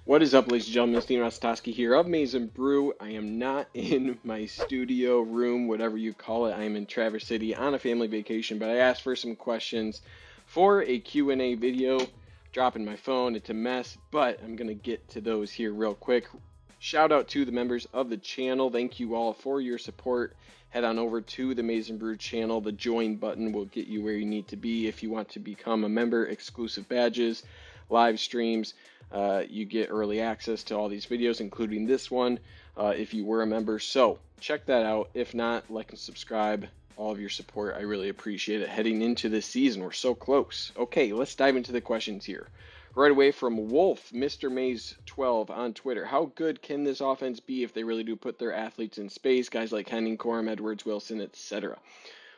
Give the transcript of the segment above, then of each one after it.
What is up, ladies and gentlemen? Steve Rostowski here of Maize and Brew. I am not in my studio room, whatever you call it. I am in Traverse City on a family vacation, but I asked for some questions for a Q&A video. Dropping my phone, it's a mess, but I'm going to get to those here real quick. Shout out to the members of the channel. Thank you all for your support. Head on over to the Maize and Brew channel. The join button will get you where you need to be if you want to become a member. Exclusive badges, live streams. You get early access to all these videos, including this one, if you were a member. So check that out. If not, like and subscribe. All of your support, I really appreciate it. Heading into this season, we're so close. Okay, let's dive into the questions here. Right away from Wolf, Mr. Mays 12 on Twitter. How good can this offense be if they really do put their athletes in space? Guys like Henning, Corum, Edwards, Wilson, etc.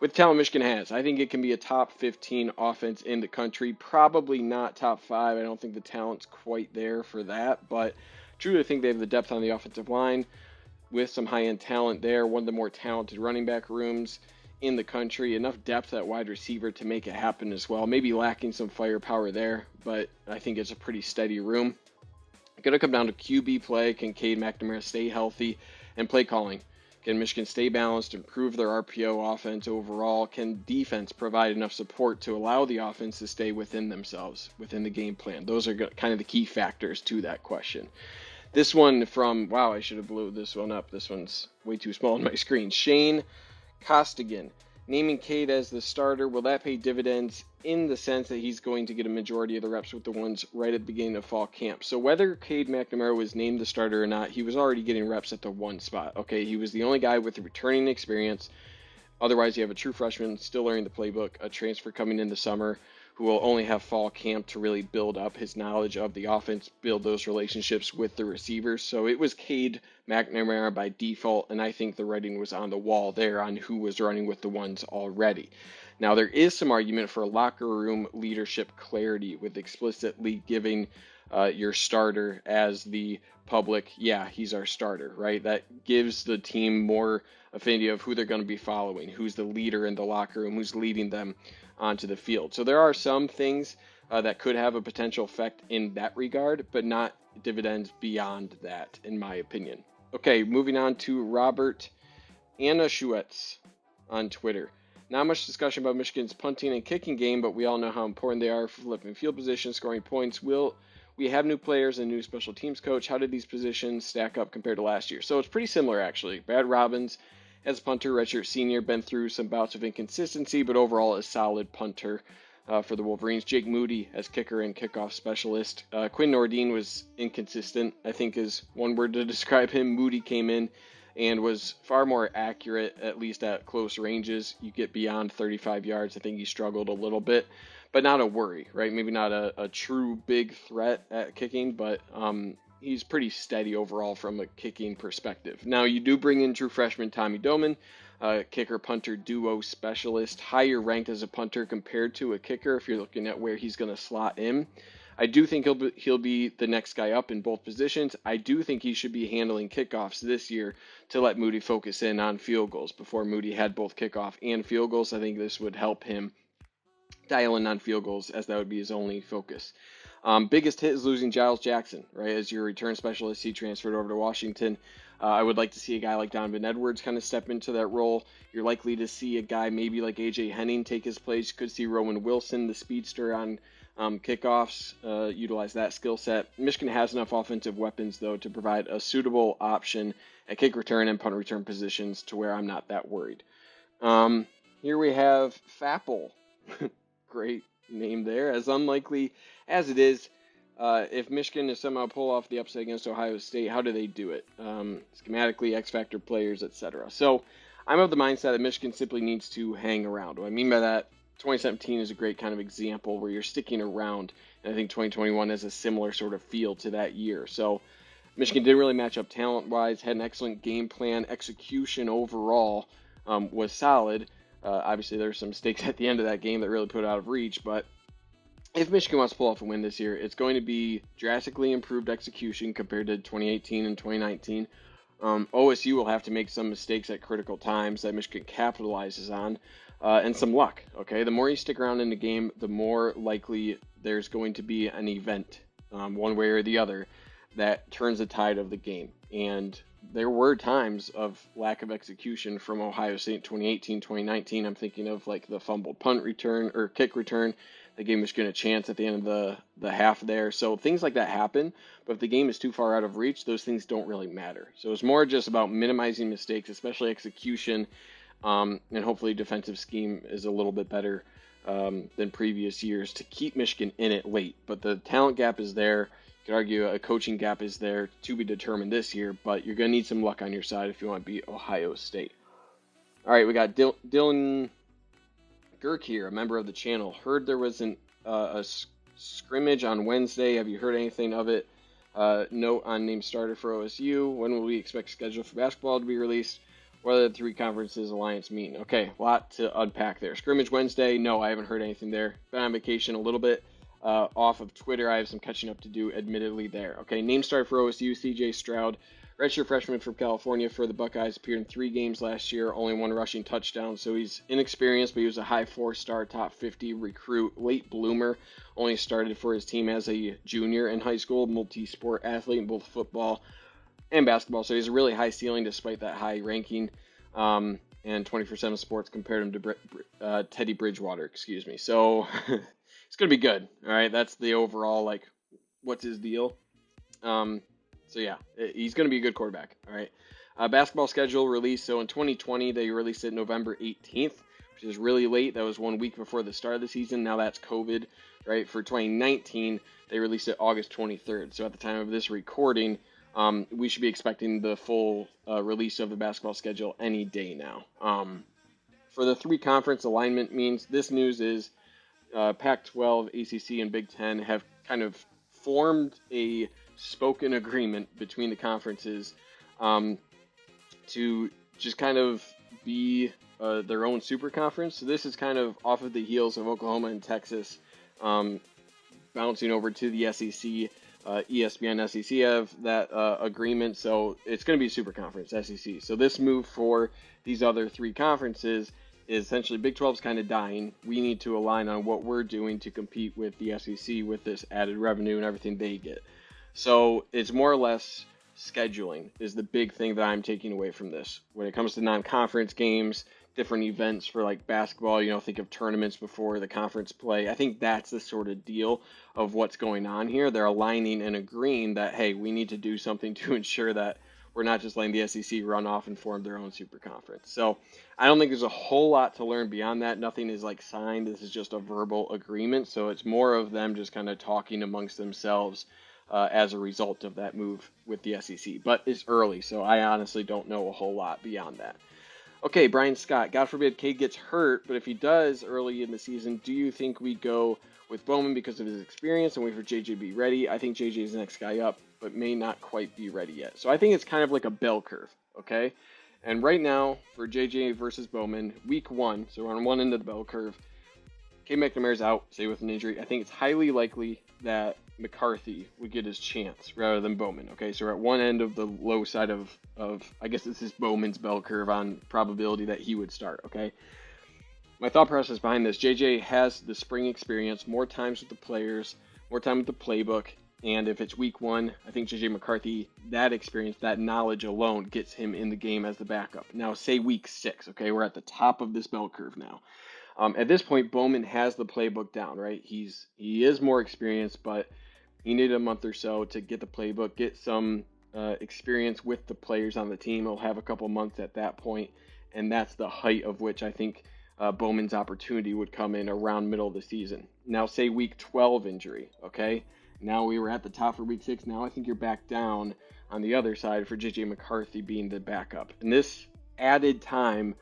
With the talent Michigan has, I think it can be a top 15 offense in the country. Probably not top 5. I don't think the talent's quite there for that, but truly think they have the depth on the offensive line with some high-end talent there. One of the more talented running back rooms in the country. Enough depth at wide receiver to make it happen as well. Maybe lacking some firepower there, but I think it's a pretty steady room. Going to come down to QB play. Can Cade McNamara stay healthy? And play calling. Can Michigan stay balanced, improve their RPO offense overall? Can defense provide enough support to allow the offense to stay within themselves, within the game plan? Those are kind of the key factors to that question. This one from, wow, I should have blew this one up. This one's way too small on my screen. Shane Costigan. Naming Cade as the starter, will that pay dividends in the sense that he's going to get a majority of the reps with the ones right at the beginning of fall camp? So whether Cade McNamara was named the starter or not, he was already getting reps at the one spot. Okay, he was the only guy with the returning experience. Otherwise, you have a true freshman still learning the playbook, a transfer coming in the summer who will only have fall camp to really build up his knowledge of the offense, build those relationships with the receivers. So it was Cade McNamara by default, and I think the writing was on the wall there on who was running with the ones already. Now, there is some argument for locker room leadership clarity with explicitly giving your starter as the public, yeah, he's our starter, right? That gives the team more affinity of who they're going to be following, who's the leader in the locker room, who's leading them onto the field. So there are some things that could have a potential effect in that regard, but not dividends beyond that, in my opinion. Okay, moving on to Robert Anashuetz on Twitter. Not much discussion about Michigan's punting and kicking game, but we all know how important they are for flipping field position, scoring points. Will we have new players and new special teams coach? How did these positions stack up compared to last year? So it's pretty similar, actually. Brad Robbins, as a punter, redshirt senior, been through some bouts of inconsistency, but overall a solid punter for the Wolverines. Jake Moody as kicker and kickoff specialist. Quinn Nordine was inconsistent, I think is one word to describe him. Moody came in and was far more accurate, at least at close ranges. You get beyond 35 yards, I think he struggled a little bit, but not a worry, right? Maybe not a true big threat at kicking, but he's pretty steady overall from a kicking perspective. Now, you do bring in true freshman Tommy Doman, kicker-punter duo specialist, higher ranked as a punter compared to a kicker if you're looking at where he's going to slot in. I do think he'll be the next guy up in both positions. I do think he should be handling kickoffs this year to let Moody focus in on field goals. Before Moody had both kickoff and field goals, I think this would help him dial in on field goals, as that would be his only focus. Biggest hit is losing Giles Jackson, right? As your return specialist, he transferred over to Washington. I would like to see a guy like Donovan Edwards kind of step into that role. You're likely to see a guy maybe like AJ Henning take his place. Could see Rowan Wilson, the speedster, on kickoffs, utilize that skill set. Michigan has enough offensive weapons, though, to provide a suitable option at kick return and punt return positions to where I'm not that worried. Here we have Fapple. Great name there. As unlikely as it is, if Michigan is somehow pull off the upset against Ohio State, how do they do it? Schematically, X-Factor players, etc. So I'm of the mindset that Michigan simply needs to hang around. What I mean by that, 2017 is a great kind of example where you're sticking around, and I think 2021 has a similar sort of feel to that year. So Michigan didn't really match up talent-wise, had an excellent game plan. Execution overall was solid. Obviously, there were some mistakes at the end of that game that really put it out of reach, but if Michigan wants to pull off a win this year, it's going to be drastically improved execution compared to 2018 and 2019. OSU will have to make some mistakes at critical times that Michigan capitalizes on, and some luck. Okay, the more you stick around in the game, the more likely there's going to be an event, one way or the other, that turns the tide of the game. And there were times of lack of execution from Ohio State 2018, 2019. I'm thinking of like the fumbled punt return or kick return that gave Michigan a chance at the end of the half there. So things like that happen, but if the game is too far out of reach, those things don't really matter. So it's more just about minimizing mistakes, especially execution, and hopefully defensive scheme is a little bit better than previous years to keep Michigan in it late. But the talent gap is there. You could argue a coaching gap is there to be determined this year, but you're going to need some luck on your side if you want to beat Ohio State. All right, we got Dylan GURK here, a member of the channel. Heard there was a scrimmage on Wednesday. Have you heard anything of it? Note on name starter for OSU. When will we expect schedule for basketball to be released? What are the three conferences alliance mean? Okay, a lot to unpack there. Scrimmage Wednesday. No, I haven't heard anything there. Been on vacation a little bit. Off of Twitter, I have some catching up to do, admittedly, there. Okay, name start for OSU, CJ Stroud, redshirt freshman from California for the Buckeyes, appeared in 3 games last year, only 1 rushing touchdown, so he's inexperienced, but he was a high 4-star, top 50 recruit, late bloomer, only started for his team as a junior in high school, multi-sport athlete in both football and basketball, so he's a really high ceiling despite that high ranking, and 20% of sports compared him to Teddy Bridgewater, excuse me, so... It's going to be good, all right? That's the overall, like, what's his deal? So, yeah, he's going to be a good quarterback, all right? Basketball schedule release. So, in 2020, they released it November 18th, which is really late. That was 1 week before the start of the season. Now that's COVID, right? For 2019, they released it August 23rd. So, at the time of this recording, we should be expecting the full release of the basketball schedule any day now. For the 3 conference alignment means this news is Pac-12, ACC, and Big Ten have kind of formed a spoken agreement between the conferences to just kind of be their own super conference. So this is kind of off of the heels of Oklahoma and Texas bouncing over to the SEC. ESPN, SEC have that agreement, so it's going to be a super conference, SEC. So this move for these other 3 conferences is essentially Big 12's kind of dying. We need to align on what we're doing to compete with the SEC with this added revenue and everything they get. So it's more or less scheduling is the big thing that I'm taking away from this. When it comes to non-conference games, different events for like basketball, think of tournaments before the conference play. I think that's the sort of deal of what's going on here. They're aligning and agreeing that, hey, we need to do something to ensure that we're not just letting the SEC run off and form their own super conference. So I don't think there's a whole lot to learn beyond that. Nothing is like signed. This is just a verbal agreement. So it's more of them just kind of talking amongst themselves as a result of that move with the SEC. But it's early, so I honestly don't know a whole lot beyond that. Okay, Brian Scott, God forbid Cade gets hurt, but if he does early in the season, do you think we go with Bowman because of his experience and wait for JJ to be ready? I think JJ is the next guy up, but may not quite be ready yet. So I think it's kind of like a bell curve, okay? And right now, for JJ versus Bowman, week 1, so we're on one end of the bell curve, Cade McNamara's out, say with an injury. I think it's highly likely that McCarthy would get his chance rather than Bowman, okay? So we're at one end of the low side of I guess this is Bowman's bell curve on probability that he would start, okay? My thought process behind this, JJ has the spring experience, more times with the players, more time with the playbook, and if it's week 1, I think JJ McCarthy, that experience, that knowledge alone gets him in the game as the backup. Now, say week 6, okay? We're at the top of this bell curve now. At this point, Bowman has the playbook down, right? He is more experienced, but he needed a month or so to get the playbook, get some experience with the players on the team. He'll have a couple months at that point, and that's the height of which I think Bowman's opportunity would come in around middle of the season. Now, say week 12 injury, okay? Now we were at the top for week 6. Now I think you're back down on the other side for JJ McCarthy being the backup. And this added time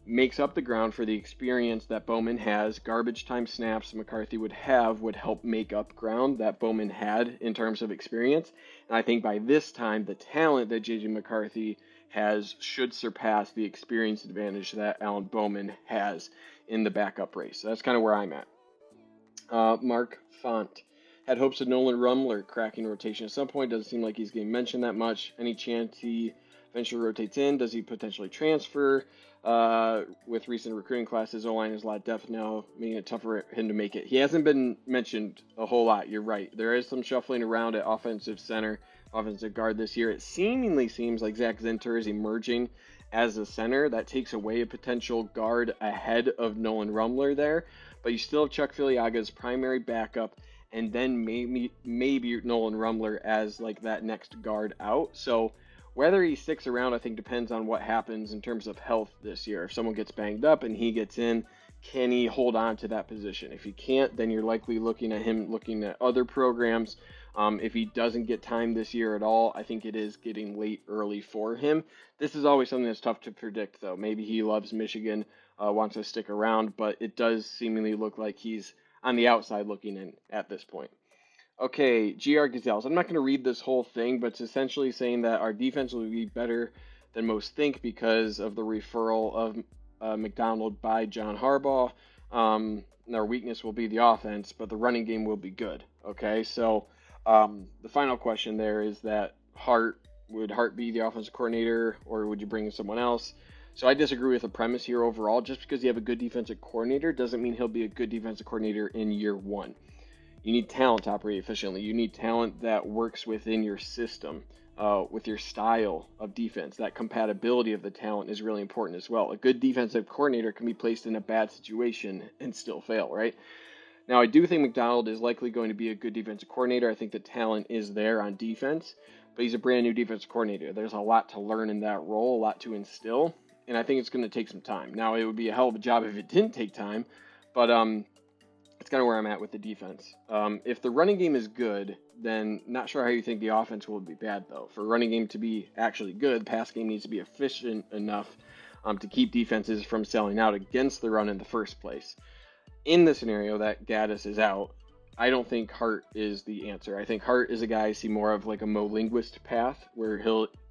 makes up the ground for the experience that Bowman has. Garbage time snaps McCarthy would help make up ground that Bowman had in terms of experience. And I think by this time, the talent that JJ McCarthy has should surpass the experience advantage that Alan Bowman has in the backup race. So that's kind of where I'm at. Mark Font had hopes of Nolan Rumler cracking rotation at some point. Doesn't seem like he's getting mentioned that much. Any chance he eventually rotates in? Does he potentially transfer? With recent recruiting classes, O-line is a lot depth now, making it tougher for him to make it. He hasn't been mentioned a whole lot. You're right. There is some shuffling around at offensive center. offensive guard this year. It seemingly seems like Zach Zinter is emerging as a center. That takes away a potential guard ahead of Nolan Rumler there, but you still have Chuck Filiaga as primary backup, and then maybe Nolan Rumler as like that next guard out. So whether he sticks around, I think, depends on what happens in terms of health this year. If someone gets banged up and he gets in, can he hold on to that position? If he can't, then you're likely looking at other programs. If he doesn't get time this year at all, I think it is getting late early for him. This is always something that's tough to predict, though. Maybe he loves Michigan, wants to stick around, but it does seemingly look like he's on the outside looking in at this point. Okay, GR Gazelles. I'm not going to read this whole thing, but it's essentially saying that our defense will be better than most think because of the referral of McDonald by John Harbaugh. Our weakness will be the offense, but the running game will be good. Okay, so the final question there is that would Hart be the offensive coordinator, or would you bring in someone else? So I disagree with the premise here overall. Just because you have a good defensive coordinator doesn't mean he'll be a good defensive coordinator in year one. You need talent to operate efficiently. You need talent that works within your system, with your style of defense. That compatibility of the talent is really important as well. A good defensive coordinator can be placed in a bad situation and still fail, right? Now, I do think McDonald is likely going to be a good defensive coordinator. I think the talent is there on defense, but he's a brand new defensive coordinator. There's a lot to learn in that role, a lot to instill, and I think it's going to take some time. Now, it would be a hell of a job if it didn't take time, but it's kind of where I'm at with the defense. If the running game is good, then not sure how you think the offense will be bad, though. For running game to be actually good, the pass game needs to be efficient enough to keep defenses from selling out against the run in the first place. In the scenario that Gaddis is out, I don't think Hart is the answer. I think Hart is a guy I see more of like a Mo Linguist path, where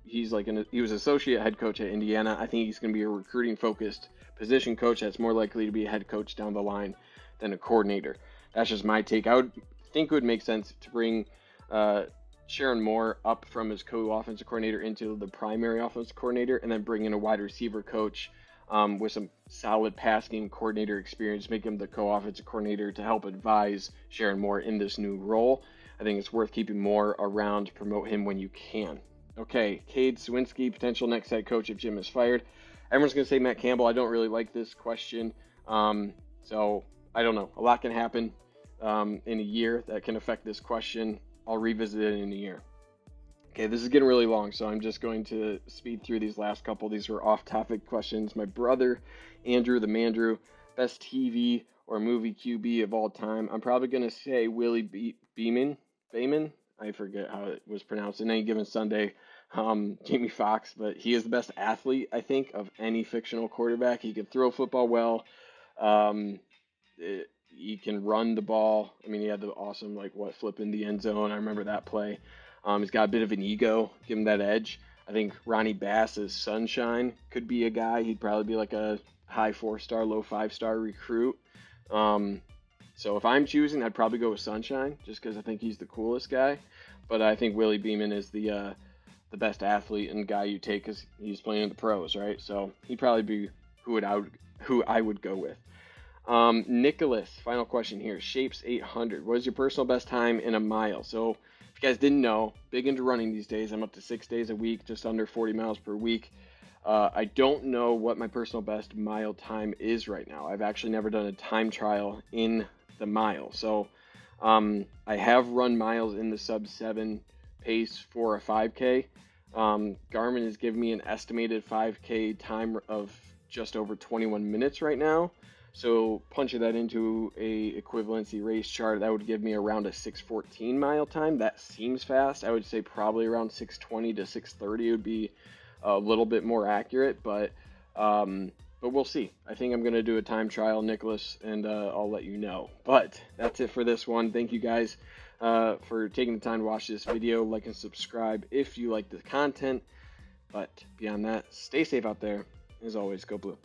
he was associate head coach at Indiana. I think he's going to be a recruiting-focused position coach that's more likely to be a head coach down the line than a coordinator. That's just my take. I would think it would make sense to bring Sharon Moore up from his co-offensive coordinator into the primary offensive coordinator, and then bring in a wide receiver coach with some solid pass game coordinator experience, make him the co-offensive coordinator to help advise Sharon Moore in this new role. I think it's worth keeping Moore around to promote him when you can. Okay, Cade Swinski, potential next head coach if Jim is fired. Everyone's going to say Matt Campbell. I don't really like this question. So I don't know. A lot can happen in a year that can affect this question. I'll revisit it in a year. Okay, this is getting really long, so I'm just going to speed through these last couple. These were off-topic questions. My brother, Andrew the Mandrew, best TV or movie QB of all time. I'm probably going to say Willie Beeman. I forget how it was pronounced. In any given Sunday, Jamie Foxx, but he is the best athlete, I think, of any fictional quarterback. He can throw football well. He can run the ball. I mean, he had the awesome, flip in the end zone. I remember that play. He's got a bit of an ego, give him that edge. I think Ronnie Bass as Sunshine could be a guy. He'd probably be like a high 4-star, low 5-star recruit. So if I'm choosing, I'd probably go with Sunshine, just because I think he's the coolest guy. But I think Willie Beeman is the best athlete and guy you take because he's playing in the pros, right? So he'd probably be who I would go with. Nicholas, final question here. Shapes 800. What is your personal best time in a mile? So if you guys didn't know, big into running these days. I'm up to 6 days a week, just under 40 miles per week. I don't know what my personal best mile time is right now. I've actually never done a time trial in the mile. So I have run miles in the sub-7 pace for a 5K. Garmin has given me an estimated 5K time of just over 21 minutes right now. So punching that into a equivalency race chart, that would give me around a 6:14 mile time. That seems fast. I would say probably around 6:20 to 6:30 would be a little bit more accurate, but we'll see. I think I'm going to do a time trial, Nicholas, and I'll let you know. But that's it for this one. Thank you guys for taking the time to watch this video. Like and subscribe if you like the content. But beyond that, stay safe out there. As always, go Blue.